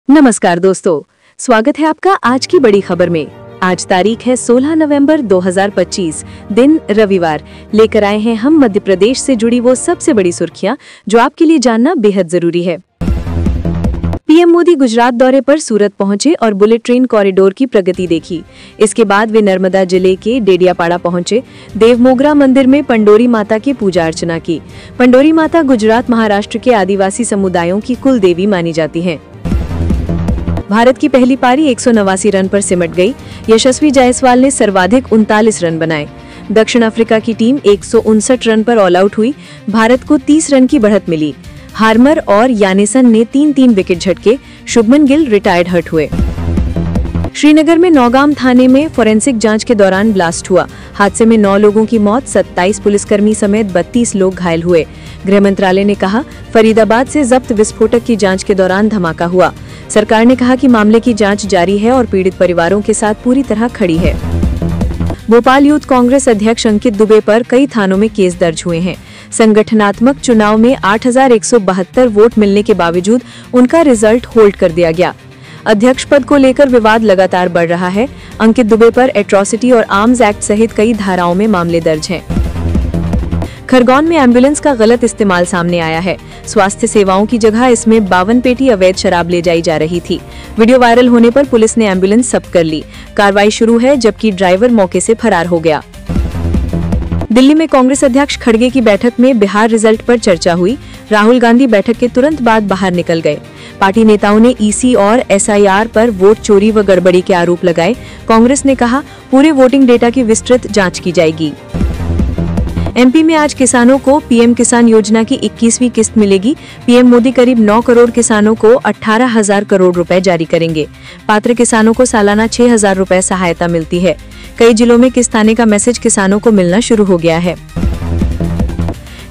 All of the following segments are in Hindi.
नमस्कार दोस्तों, स्वागत है आपका आज की बड़ी खबर में। आज तारीख है 16 नवंबर 2025, दिन रविवार। लेकर आए हैं हम मध्य प्रदेश से जुड़ी वो सबसे बड़ी सुर्खियां जो आपके लिए जानना बेहद जरूरी है। पीएम मोदी गुजरात दौरे पर सूरत पहुंचे और बुलेट ट्रेन कॉरिडोर की प्रगति देखी। इसके बाद वे नर्मदा जिले के डेडियापाड़ा पहुंचे। देवमोगरा मंदिर में पंडोरी माता की पूजा अर्चना की। पंडोरी माता गुजरात महाराष्ट्र के आदिवासी समुदायों की कुल देवी मानी जाती हैं। भारत की पहली पारी 189 रन पर सिमट गई। यशस्वी जायसवाल ने सर्वाधिक 39 रन बनाए। दक्षिण अफ्रीका की टीम 159 रन पर ऑल आउट हुई। भारत को 30 रन की बढ़त मिली। हार्मर और यानेसन ने 3-3 विकेट झटके। शुभमन गिल रिटायर्ड हर्ट हुए। श्रीनगर में नौगाम थाने में फोरेंसिक जांच के दौरान ब्लास्ट हुआ। हादसे में 9 लोगों की मौत, 27 पुलिसकर्मी समेत 32 लोग घायल हुए। गृह मंत्रालय ने कहा, फरीदाबाद से जब्त विस्फोटक की जांच के दौरान धमाका हुआ। सरकार ने कहा कि मामले की जांच जारी है और पीड़ित परिवारों के साथ पूरी तरह खड़ी है। भोपाल यूथ कांग्रेस अध्यक्ष अंकित दुबे पर कई थानों में केस दर्ज हुए हैं। संगठनात्मक चुनाव में 8,172 वोट मिलने के बावजूद उनका रिजल्ट होल्ड कर दिया गया। अध्यक्ष पद को लेकर विवाद लगातार बढ़ रहा है। अंकित दुबे पर एट्रॉसिटी और आर्म्स एक्ट सहित कई धाराओं में मामले दर्ज हैं। खरगोन में एम्बुलेंस का गलत इस्तेमाल सामने आया है। स्वास्थ्य सेवाओं की जगह इसमें 52 पेटी अवैध शराब ले जाई जा रही थी। वीडियो वायरल होने पर पुलिस ने एम्बुलेंस जब्त कर ली। कार्रवाई शुरू है, जबकि ड्राइवर मौके से फरार हो गया। दिल्ली में कांग्रेस अध्यक्ष खड़गे की बैठक में बिहार रिजल्ट पर चर्चा हुई। राहुल गांधी बैठक के तुरंत बाद बाहर निकल गए। पार्टी नेताओं ने ईसी और एसआईआर पर वोट चोरी व गड़बड़ी के आरोप लगाए। कांग्रेस ने कहा, पूरे वोटिंग डेटा की विस्तृत जांच की जाएगी। एमपी में आज किसानों को पीएम किसान योजना की 21वीं किस्त मिलेगी। पीएम मोदी करीब 9 करोड़ किसानों को 18,000 करोड़ रुपए जारी करेंगे। पात्र किसानों को सालाना 6,000 रुपए सहायता मिलती है। कई जिलों में किस्त आने का मैसेज किसानों को मिलना शुरू हो गया है।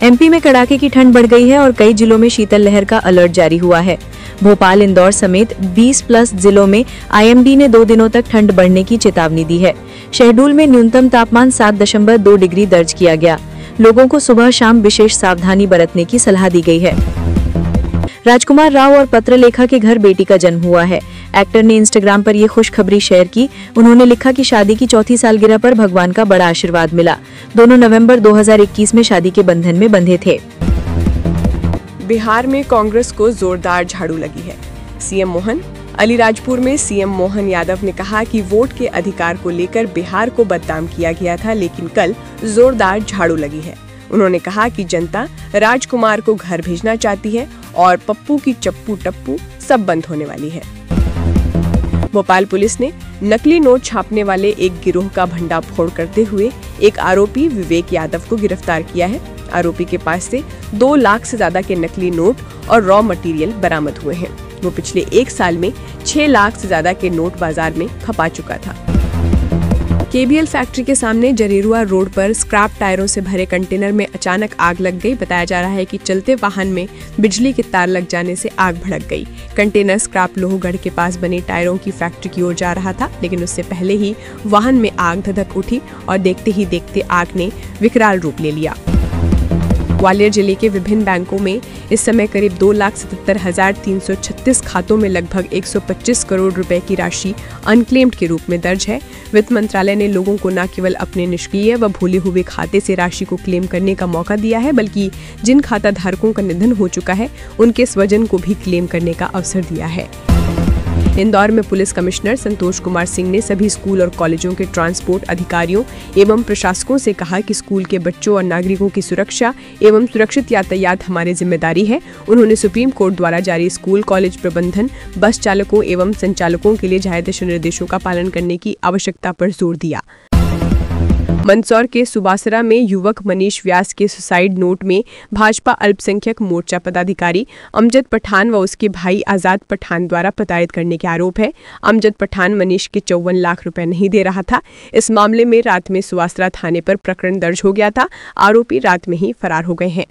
एमपी में कड़ाके की ठंड बढ़ गई है और कई जिलों में शीतल लहर का अलर्ट जारी हुआ है। भोपाल, इंदौर समेत 20+ जिलों में आईएमडी ने 2 दिनों तक ठंड बढ़ने की चेतावनी दी है। शहडोल में न्यूनतम तापमान 7.2 डिग्री दर्ज किया गया। लोगों को सुबह शाम विशेष सावधानी बरतने की सलाह दी गई है। राजकुमार राव और पत्रलेखा के घर बेटी का जन्म हुआ है। एक्टर ने इंस्टाग्राम पर ये खुशखबरी शेयर की। उन्होंने लिखा कि शादी की 4थी सालगिरह पर भगवान का बड़ा आशीर्वाद मिला। दोनों नवंबर 2021 में शादी के बंधन में बंधे थे। बिहार में कांग्रेस को जोरदार झाड़ू लगी है। सीएम मोहन अलीराजपुर में सीएम मोहन यादव ने कहा कि वोट के अधिकार को लेकर बिहार को बदनाम किया गया था, लेकिन कल जोरदार झाड़ू लगी है। उन्होंने कहा कि जनता राजकुमार को घर भेजना चाहती है और पप्पू की चप्पू टप्पू सब बंद होने वाली है। भोपाल पुलिस ने नकली नोट छापने वाले एक गिरोह का भंडाफोड़ करते हुए एक आरोपी विवेक यादव को गिरफ्तार किया है। आरोपी के पास से 2 लाख से ज्यादा के नकली नोट और रॉ मटेरियल बरामद हुए हैं। वो पिछले 1 साल में 6 लाख से ज्यादा के नोट बाजार में खपा चुका था। केबीएल फैक्ट्री के सामने जरेरुआ रोड पर स्क्रैप टायरों से भरे कंटेनर में अचानक आग लग गई। बताया जा रहा है कि चलते वाहन में बिजली के तार लग जाने से आग भड़क गई। कंटेनर स्क्रैप लोहगढ़ के पास बने टायरों की फैक्ट्री की ओर जा रहा था, लेकिन उससे पहले ही वाहन में आग धधक उठी और देखते ही देखते आग ने विकराल रूप ले लिया। ग्वालियर जिले के विभिन्न बैंकों में इस समय करीब 2,77,336 खातों में लगभग 125 करोड़ रुपए की राशि अनक्लेम्ड के रूप में दर्ज है। वित्त मंत्रालय ने लोगों को न केवल अपने निष्क्रिय व भूले हुए खाते से राशि को क्लेम करने का मौका दिया है, बल्कि जिन खाता धारकों का निधन हो चुका है उनके स्वजन को भी क्लेम करने का अवसर दिया है। इंदौर में पुलिस कमिश्नर संतोष कुमार सिंह ने सभी स्कूल और कॉलेजों के ट्रांसपोर्ट अधिकारियों एवं प्रशासकों से कहा कि स्कूल के बच्चों और नागरिकों की सुरक्षा एवं सुरक्षित यातायात हमारी जिम्मेदारी है। उन्होंने सुप्रीम कोर्ट द्वारा जारी स्कूल कॉलेज प्रबंधन, बस चालकों एवं संचालकों के लिए जारी दिशा निर्देशों का पालन करने की आवश्यकता पर जोर दिया। मंदसौर के सुबासरा में युवक मनीष व्यास के सुसाइड नोट में भाजपा अल्पसंख्यक मोर्चा पदाधिकारी अमजद पठान व उसके भाई आजाद पठान द्वारा प्रताड़ित करने के आरोप है। अमजद पठान मनीष के 54 लाख रुपए नहीं दे रहा था। इस मामले में रात में सुबासरा थाने पर प्रकरण दर्ज हो गया था। आरोपी रात में ही फरार हो गए हैं।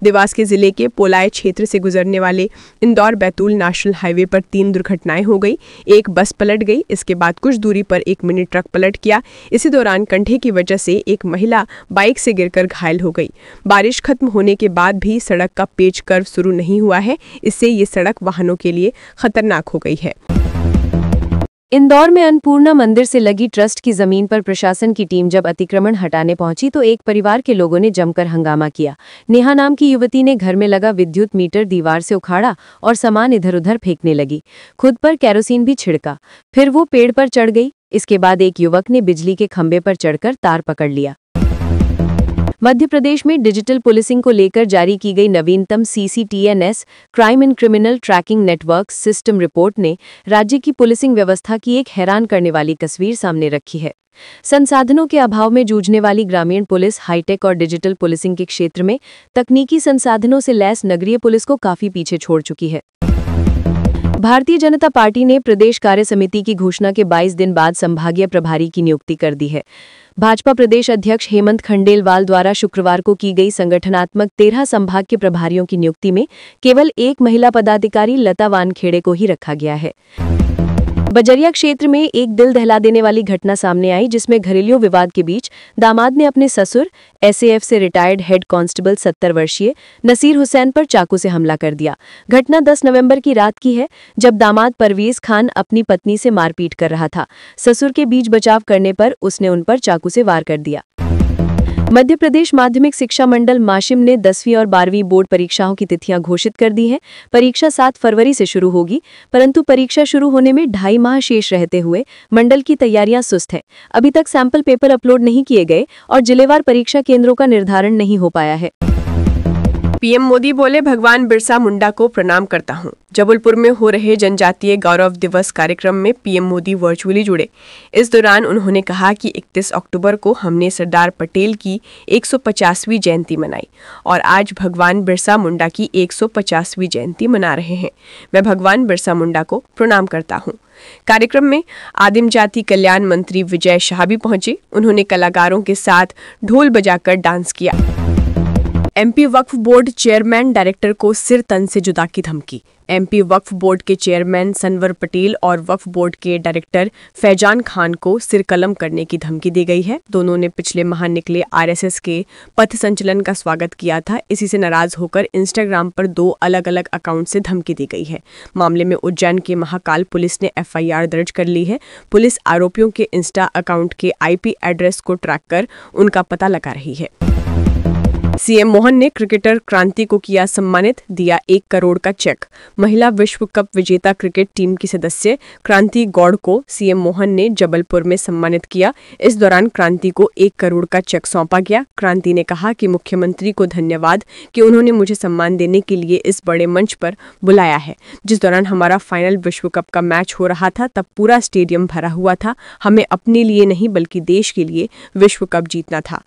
देवास के जिले के पोलाय क्षेत्र से गुजरने वाले इंदौर बैतूल नेशनल हाईवे पर 3 दुर्घटनाएं हो गई। एक बस पलट गई, इसके बाद कुछ दूरी पर एक मिनी ट्रक पलट गया। इसी दौरान कंढे की वजह से एक महिला बाइक से गिरकर घायल हो गई। बारिश खत्म होने के बाद भी सड़क का पेच कर्व शुरू नहीं हुआ है, इससे ये सड़क वाहनों के लिए खतरनाक हो गई है। इंदौर में अन्नपूर्णा मंदिर से लगी ट्रस्ट की जमीन पर प्रशासन की टीम जब अतिक्रमण हटाने पहुंची तो एक परिवार के लोगों ने जमकर हंगामा किया। नेहा नाम की युवती ने घर में लगा विद्युत मीटर दीवार से उखाड़ा और सामान इधर उधर फेंकने लगी। खुद पर केरोसिन भी छिड़का, फिर वो पेड़ पर चढ़ गई। इसके बाद एक युवक ने बिजली के खंभे पर चढ़कर तार पकड़ लिया। मध्य प्रदेश में डिजिटल पुलिसिंग को लेकर जारी की गई नवीनतम CCTNS crime and criminal tracking network system report ने राज्य की पुलिसिंग व्यवस्था की एक हैरान करने वाली तस्वीर सामने रखी है। संसाधनों के अभाव में जूझने वाली ग्रामीण पुलिस हाईटेक और डिजिटल पुलिसिंग के क्षेत्र में तकनीकी संसाधनों से लैस नगरीय पुलिस को काफी पीछे छोड़ चुकी है। भारतीय जनता पार्टी ने प्रदेश कार्य समिति की घोषणा के 22 दिन बाद संभागीय प्रभारी की नियुक्ति कर दी है। भाजपा प्रदेश अध्यक्ष हेमंत खंडेलवाल द्वारा शुक्रवार को की गई संगठनात्मक 13 संभाग के प्रभारियों की नियुक्ति में केवल एक महिला पदाधिकारी लता वानखेड़े को ही रखा गया है। बजरिया क्षेत्र में एक दिल दहला देने वाली घटना सामने आई, जिसमें घरेलू विवाद के बीच दामाद ने अपने ससुर SAF से रिटायर्ड हेड कांस्टेबल 70 वर्षीय नसीर हुसैन पर चाकू से हमला कर दिया। घटना 10 नवंबर की रात की है, जब दामाद परवेज खान अपनी पत्नी से मारपीट कर रहा था। ससुर के बीच बचाव करने पर उसने उन पर चाकू से वार कर दिया। मध्य प्रदेश माध्यमिक शिक्षा मंडल माशिम ने 10वीं और 12वीं बोर्ड परीक्षाओं की तिथियां घोषित कर दी हैं। परीक्षा 7 फरवरी से शुरू होगी, परंतु परीक्षा शुरू होने में 2.5 माह शेष रहते हुए मंडल की तैयारियां सुस्त हैं। अभी तक सैंपल पेपर अपलोड नहीं किए गए और जिलेवार परीक्षा केंद्रों का निर्धारण नहीं हो पाया है। पीएम मोदी बोले, भगवान बिरसा मुंडा को प्रणाम करता हूं। जबलपुर में हो रहे जनजातीय गौरव दिवस कार्यक्रम में पीएम मोदी वर्चुअली जुड़े। इस दौरान उन्होंने कहा कि 31 अक्टूबर को हमने सरदार पटेल की 150वीं जयंती मनाई और आज भगवान बिरसा मुंडा की 150वीं जयंती मना रहे हैं। मैं भगवान बिरसा मुंडा को प्रणाम करता हूं। कार्यक्रम में आदिम जाति कल्याण मंत्री विजय शाह भी पहुंचे। उन्होंने कलाकारों के साथ ढोल बजाकर डांस किया। MP वक्फ बोर्ड चेयरमैन डायरेक्टर को सिर तन से जुदा की धमकी। MP वक्फ बोर्ड के चेयरमैन सनवर पटेल और वक्फ बोर्ड के डायरेक्टर फैजान खान को सिर कलम करने की धमकी दी गई है। दोनों ने पिछले माह निकले RSS के पथ संचलन का स्वागत किया था। इसी से नाराज होकर इंस्टाग्राम पर 2 अलग अलग अकाउंट से धमकी दी गई है। मामले में उज्जैन के महाकाल पुलिस ने FIR दर्ज कर ली है। पुलिस आरोपियों के इंस्टा अकाउंट के IP एड्रेस को ट्रैक कर उनका पता लगा रही है। CM मोहन ने क्रिकेटर क्रांति को किया सम्मानित, दिया 1 करोड़ का चेक। महिला विश्व कप विजेता क्रिकेट टीम की सदस्य क्रांति गौड़ को CM मोहन ने जबलपुर में सम्मानित किया। इस दौरान क्रांति को 1 करोड़ का चेक सौंपा गया। क्रांति ने कहा कि मुख्यमंत्री को धन्यवाद कि उन्होंने मुझे सम्मान देने के लिए इस बड़े मंच पर बुलाया है। जिस दौरान हमारा फाइनल विश्व कप का मैच हो रहा था, तब पूरा स्टेडियम भरा हुआ था। हमें अपने लिए नहीं बल्कि देश के लिए विश्व कप जीतना था।